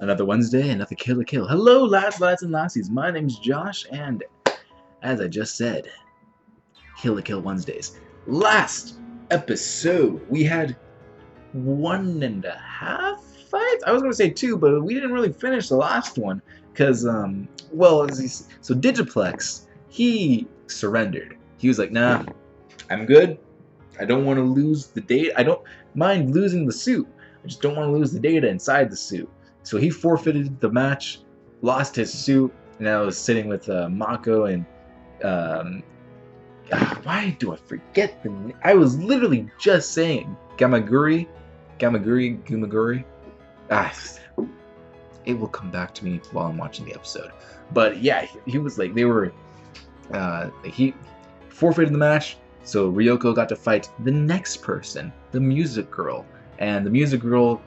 Another Wednesday, another kill to kill. Hello, lads, and lassies. My name's Josh, and as I just said, Kill to Kill Wednesdays. Last episode, we had 1.5 fights? I was going to say 2, but we didn't really finish the last one, because, so Digiplex, he surrendered. He was like, nah, I'm good. I don't want to lose the data. I don't mind losing the suit. I just don't want to lose the data inside the suit. So he forfeited the match, lost his suit, and I was sitting with Mako and why do I forget the name? I was literally just saying Gamaguri. It will come back to me while I'm watching the episode. But yeah, he was like, he forfeited the match, so Ryuko got to fight the next person, the music girl, and the music girl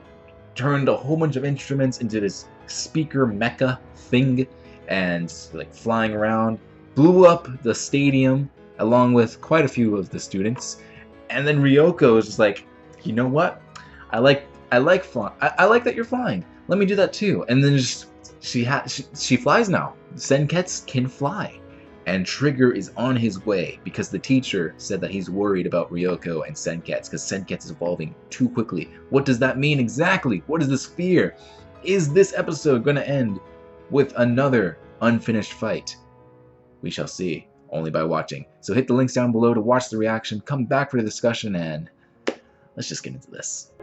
turned a whole bunch of instruments into this speaker mecha thing and like flying around, blew up the stadium along with quite a few of the students, and then Ryuko was just like, you know what? I like flying. I like that you're flying. Let me do that too. And then just she flies now. Senketsu can fly. And Trigger is on his way because the teacher said that he's worried about Ryuko and Senketsu because Senketsu is evolving too quickly. What does that mean exactly? What is this fear? Is this episode going to end with another unfinished fight? We shall see, only by watching. So hit the links down below to watch the reaction, come back for the discussion, and let's just get into this.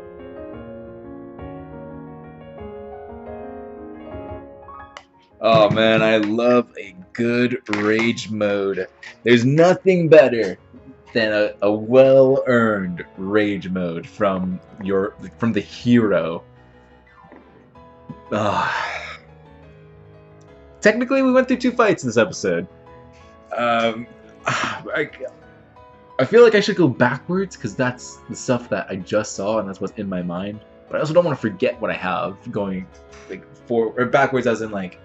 Oh man, I love a good rage mode. There's nothing better than a well-earned rage mode from the hero. Technically, we went through 2 fights in this episode. I feel like I should go backwards because that's the stuff that I just saw and that's what's in my mind. But I also don't want to forget what I have going like forward or backwards, as in like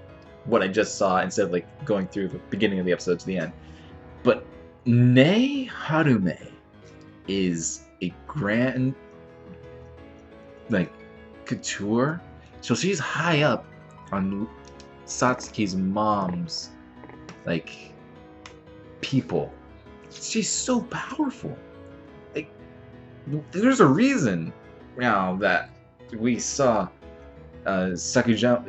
what I just saw, instead of like going through the beginning of the episode to the end. But Nei Harume is a grand like couture, so she's high up on Satsuki's mom's like people. She's so powerful. Like there's a reason now that we saw Sakujama.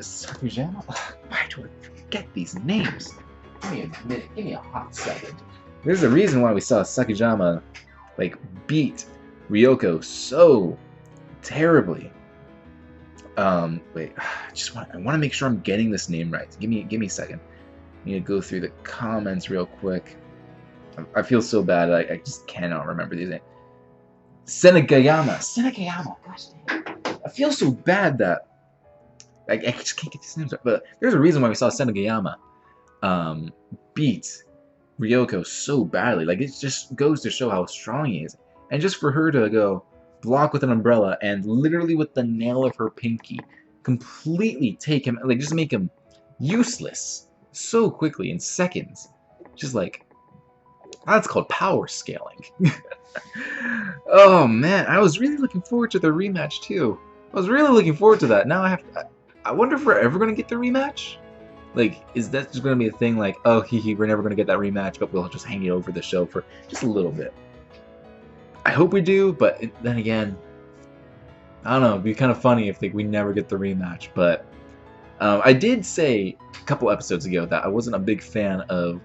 Why do I forget these names? Give me a minute. Give me a hot second. There's a reason why we saw Sakujama like beat Ryuko so terribly. Wait. I want to make sure I'm getting this name right. Give me a second. I need to go through the comments real quick. I feel so bad. I just cannot remember these names. Senagayama. Gosh dang. I feel so bad that I just can't get these names right. But there's a reason why we saw Senagayama beat Ryuko so badly. Like, it just goes to show how strong he is. And just for her to go block with an umbrella and literally with the nail of her pinky completely take him, like, just make him useless so quickly in seconds. Just like, that's called power scaling. Oh man, I was really looking forward to the rematch too. I was really looking forward to that. Now I wonder if we're ever going to get the rematch? Like, is that just going to be a thing like, oh, we're never going to get that rematch, but we'll just hang it over the show for just a little bit. I hope we do, but then again, I don't know, it'd be kind of funny if we never get the rematch, but I did say a couple episodes ago that I wasn't a big fan of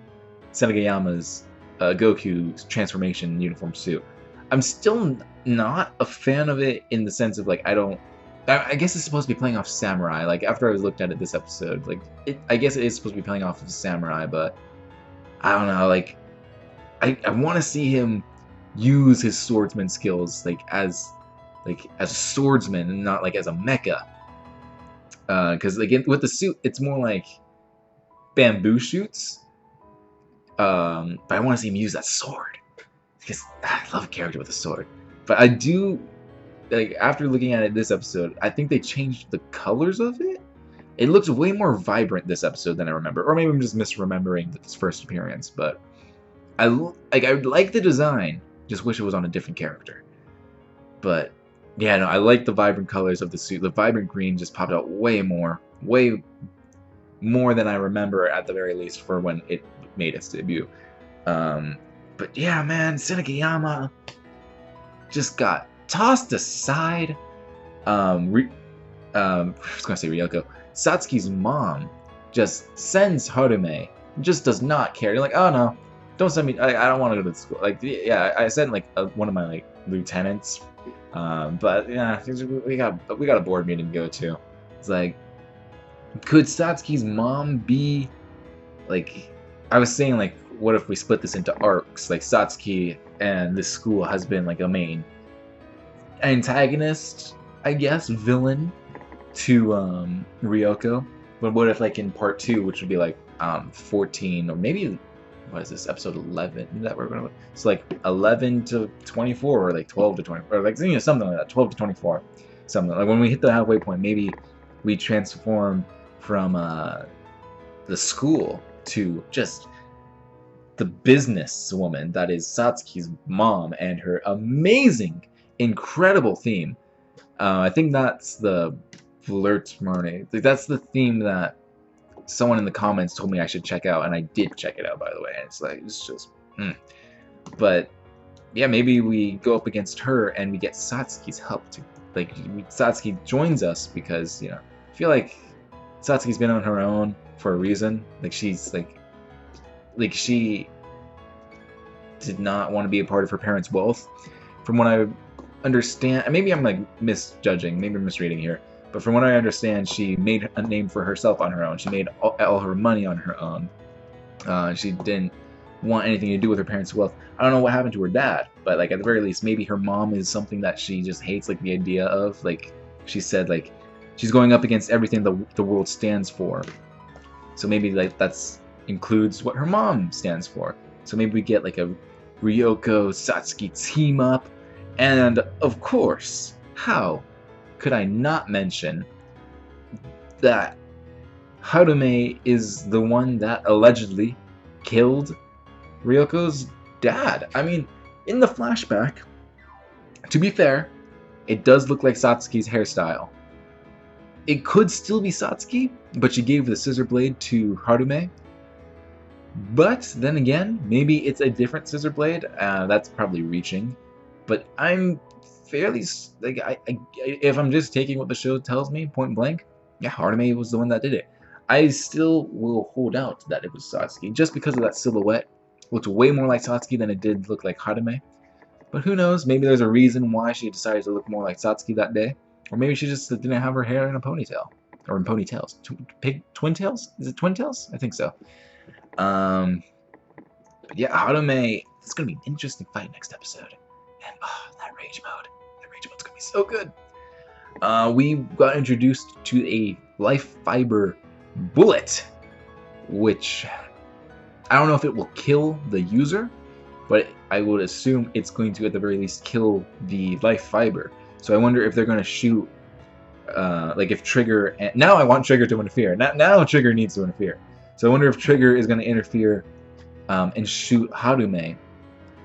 Senagayama's Goku's transformation uniform suit. I'm still not a fan of it in the sense of, like, I guess it's supposed to be playing off samurai. Like, after I looked at it this episode, like, I guess it is supposed to be playing off of samurai, but I don't know, like, I want to see him use his swordsman skills, like, as a swordsman and not, like, as a mecha. Because, again, with the suit, it's more like bamboo shoots. But I want to see him use that sword. Because I love a character with a sword. But I do, like, after looking at it this episode, I think they changed the colors of it. It looks way more vibrant this episode than I remember. Or maybe I'm just misremembering this first appearance. But I like the design. Just wish it was on a different character. But yeah, no, I like the vibrant colors of the suit. The vibrant green just popped out way more than I remember at the very least for when it made its debut. Um, but yeah, man, Senegayama just got tossed aside. I was gonna say Ryuko. Satsuki's mom just sends Harume. Just does not care. You're like, oh no, don't send me. I don't want to go to school. Like, yeah, I sent like one of my like lieutenants. But yeah, we got a board meeting to go to. It's like, could Satsuki's mom be like? I was saying like, what if we split this into arcs? Like Satsuki and this school has been like a main antagonist, I guess, villain to Ryuko. But what if like in part 2, which would be like 14 or maybe what is this, episode 11 that we're gonna, it's like 11 to 24 or like 12 to 20 or like, you know, something like that, 12 to 24, something like when we hit the halfway point, maybe we transform from the school to just the businesswoman that is Satsuki's mom and her amazing, incredible theme. I think that's the Flirt Marnie. Like, that's the theme that someone in the comments told me I should check out, and I did check it out, by the way. And it's like, it's just, But yeah, maybe we go up against her and we get Satsuki's help to, like, Satsuki joins us because, you know, I feel like Satsuki's been on her own for a reason. Like, she's like she did not want to be a part of her parents' wealth. From what I understand, and maybe I'm like misjudging, maybe I'm misreading here, but from what I understand, she made a name for herself on her own. She made all her money on her own. She didn't want anything to do with her parents' wealth. I don't know what happened to her dad, but like at the very least, maybe her mom is something that she just hates, like the idea of, like she said, like she's going up against everything the world stands for. So maybe like that's includes what her mom stands for. So maybe we get like a Ryuko Satsuki team up, and of course, how could I not mention that Harume is the one that allegedly killed Ryuko's dad? I mean, in the flashback, to be fair, it does look like Satsuki's hairstyle. It could still be Satsuki, but she gave the scissor blade to Harume. But then again, maybe it's a different scissor blade. That's probably reaching. But I'm fairly like if I'm just taking what the show tells me, point blank, yeah, Harume was the one that did it. I still will hold out that it was Satsuki just because of that silhouette. It looked way more like Satsuki than it did look like Harume. But who knows? Maybe there's a reason why she decided to look more like Satsuki that day, or maybe she just didn't have her hair in a ponytail or in ponytails. Twin tails? Is it twin tails? I think so. But yeah, Harume, it's gonna be an interesting fight next episode. And oh, that rage mode's gonna be so good. We got introduced to a life fiber bullet, which I don't know if it will kill the user, but I would assume it's going to at the very least kill the life fiber. So I wonder if they're gonna shoot, like if Trigger. And now I want Trigger to interfere. Now Trigger needs to interfere. So I wonder if Trigger is gonna interfere and shoot Harume,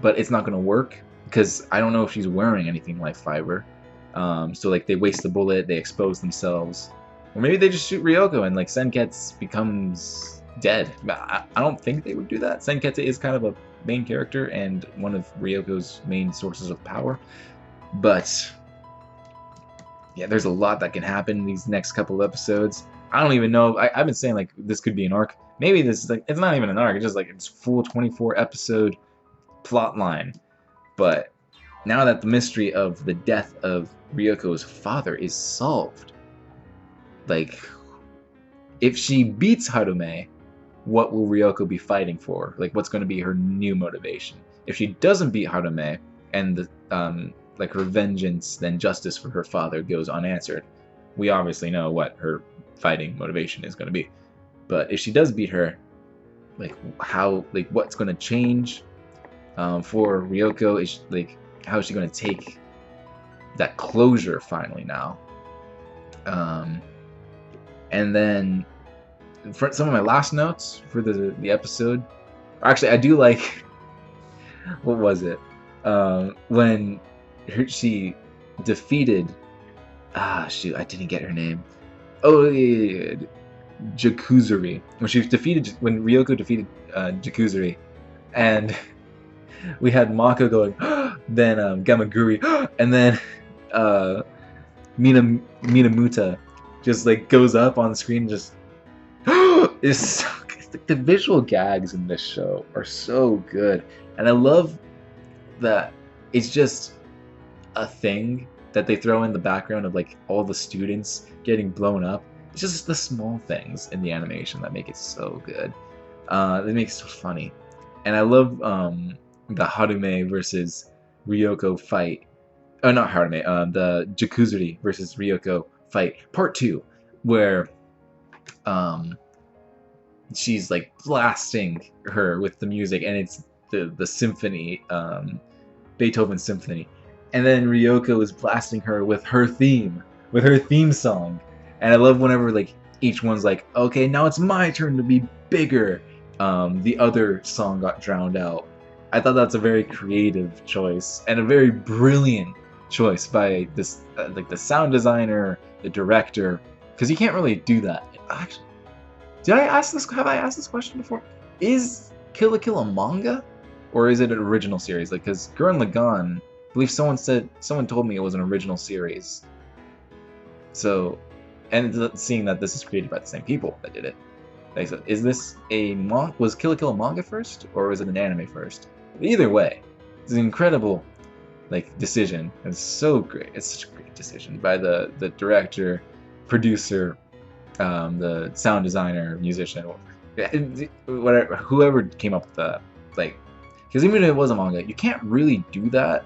but it's not gonna work because I don't know if she's wearing anything life fiber. So like they waste the bullet, they expose themselves, or maybe they just shoot Ryuko and like Senketsu becomes dead. I don't think they would do that. Senketsu is kind of a main character and one of Ryuko's main sources of power, but yeah, there's a lot that can happen in these next couple of episodes. I don't even know. I've been saying like this could be an arc. Maybe this is like, it's not even an arc. It's just like it's full 24 episode plot line. But now that the mystery of the death of Ryuko's father is solved, like if she beats Harume, what will Ryuko be fighting for? Like what's going to be her new motivation? If she doesn't beat Harume and the like her vengeance, then justice for her father goes unanswered, we obviously know what her fighting motivation is going to be. But if she does beat her, like how, like what's going to change for Ryuko? Is like how is she going to take that closure finally now? And then for some of my last notes for the episode, actually I do like what was it when she defeated, shoot, I didn't get her name. Oh, yeah. Jakuzuri. When Ryuko defeated Jakuzuri, and we had Mako going, then Gamaguri, and then Minamuta just like goes up on screen, and just is so good. The visual gags in this show are so good, and I love that it's just a thing that they throw in the background of like all the students getting blown up. It's just the small things in the animation that make it so good. They make it so funny, and I love the Harume versus Ryuko fight. Oh, not Harume. The Jakuzuri versus Ryuko fight, part 2, where she's like blasting her with the music, and it's the symphony, Beethoven symphony, and then Ryuko is blasting her with her theme song. And I love whenever like each one's like, okay, now it's my turn to be bigger. The other song got drowned out. I thought that's a very creative choice and a very brilliant choice by this, like the sound designer, the director, because you can't really do that. Actually, did I ask this? Have I asked this question before? Is Kill la Kill a manga, or is it an original series? Like, because Gurren Lagann, I believe someone told me it was an original series. So, and seeing that this is created by the same people that did it, like, so is this a was Kill la Kill a manga first, or was it an anime first? Either way, it's an incredible like decision. It's so great. It's such a great decision by the director, producer, the sound designer, musician, whatever, whoever came up with that. Like, because even if it was a manga, you can't really do that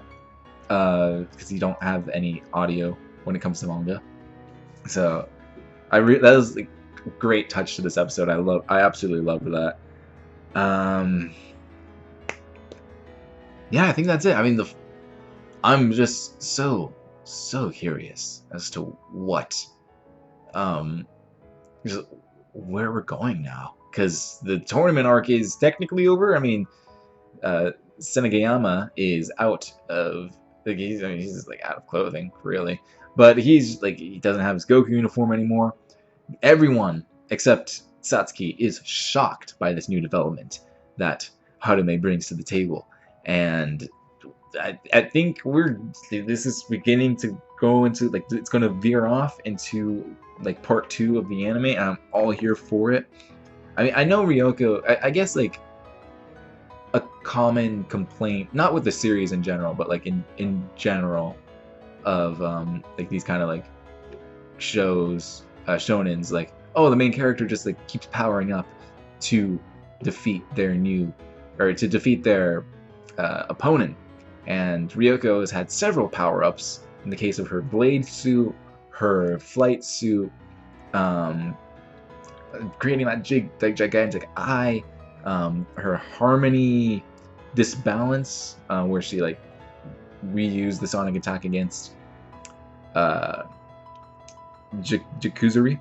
because you don't have any audio when it comes to manga. So that was a great touch to this episode. I absolutely loved that. Yeah, I think that's it. I mean, I'm just so curious as to what, just where we're going now, because the tournament arc is technically over. I mean, Senegayama is out of, like, he's just like out of clothing, really. But he's like, he doesn't have his Goku uniform anymore. Everyone except Satsuki is shocked by this new development that Harume brings to the table, and I think this is beginning to go into, like, it's going to veer off into like part 2 of the anime, and I'm all here for it. I mean, I know Ryuko, I guess like a common complaint, not with the series in general, but like in general, of like these kind of like shows, shonens, like, oh, the main character just like keeps powering up to defeat their opponent. And Ryuko has had several power-ups in the case of her blade suit, her flight suit, creating that gigantic eye, her harmony disbalance, where she like reused the sonic attack against Jakuzuri.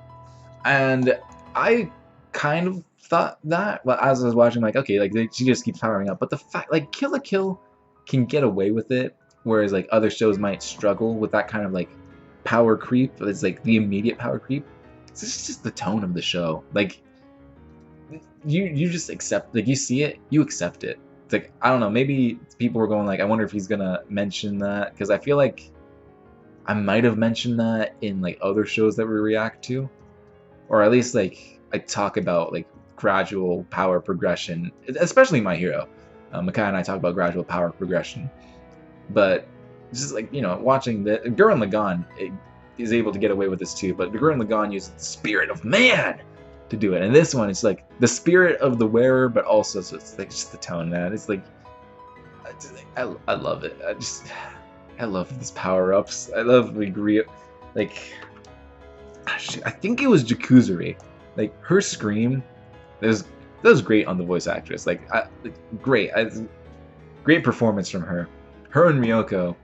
And I kind of thought that, well, as I was watching, like, okay, like she just keeps powering up, but the fact, like, Kill la Kill can get away with it, whereas like other shows might struggle with that kind of like power creep. It's like the immediate power creep. It's just the tone of the show. Like, you just accept, like, you see it, you accept it. It's like, I don't know, maybe people were going like, I wonder if he's gonna mention that, because I feel like I might have mentioned that in like other shows that we react to, or at least like I talk about like gradual power progression, especially My Hero. Makai and I talk about gradual power progression, but just like, you know, watching the Gurren Lagann is able to get away with this too, but Gurren Lagann uses the spirit of man to do it, and this one it's like the spirit of the wearer, but also, so it's like just the tone, man. It's like I love it. I love these power-ups. I love like, I think it was Jakuzuri, like her scream, that was great on the voice actress. Like, great performance from her. Her and Ryuko,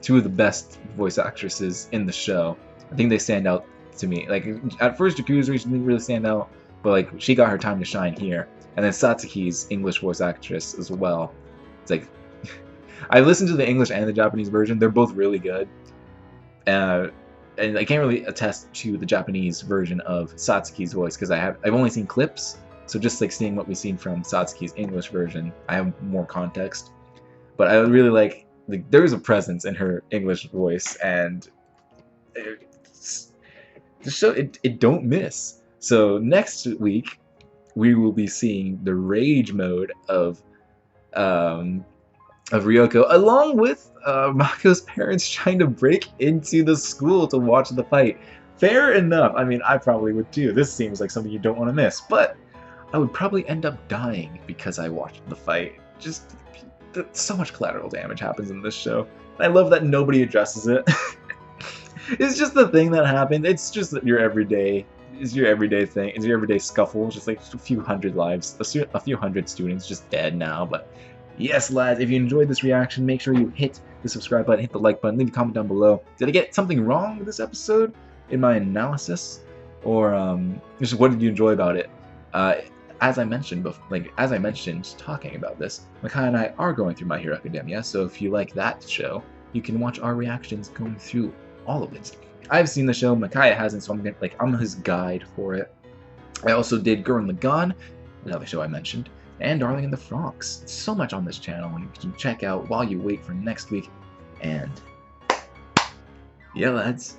two of the best voice actresses in the show. I think they stand out to me. Like, at first Jakuzuri, she didn't really stand out, but like she got her time to shine here. And then Satsuki's English voice actress as well. It's like, I listened to the English and the Japanese version. They're both really good. And I can't really attest to the Japanese version of Satsuki's voice because I've only seen clips, so just like seeing what we've seen from Satsuki's English version, I have more context. But I really like there's a presence in her English voice, and the show it don't miss. So next week we will be seeing the rage mode of Ryuko, along with Mako's parents trying to break into the school to watch the fight. Fair enough. I mean, I probably would too. This seems like something you don't want to miss, but I would probably end up dying because I watched the fight. Just so much collateral damage happens in this show. And I love that nobody addresses it. It's just the thing that happened. It's just your everyday. It's your everyday thing. It's your everyday scuffle. It's just like a few hundred lives, a few hundred students just dead now, but. Yes, lads, if you enjoyed this reaction, make sure you hit the subscribe button, hit the like button, leave a comment down below. Did I get something wrong with this episode in my analysis? Or just what did you enjoy about it? As I mentioned talking about this, Makai and I are going through My Hero Academia, so if you like that show, you can watch our reactions going through all of it. I've seen the show, Makai hasn't, so I'm his guide for it. I also did Gurren Lagann, another show I mentioned, and Darling in the Franxx. So much on this channel you can check out while you wait for next week. And yeah, lads,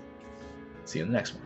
see you in the next one.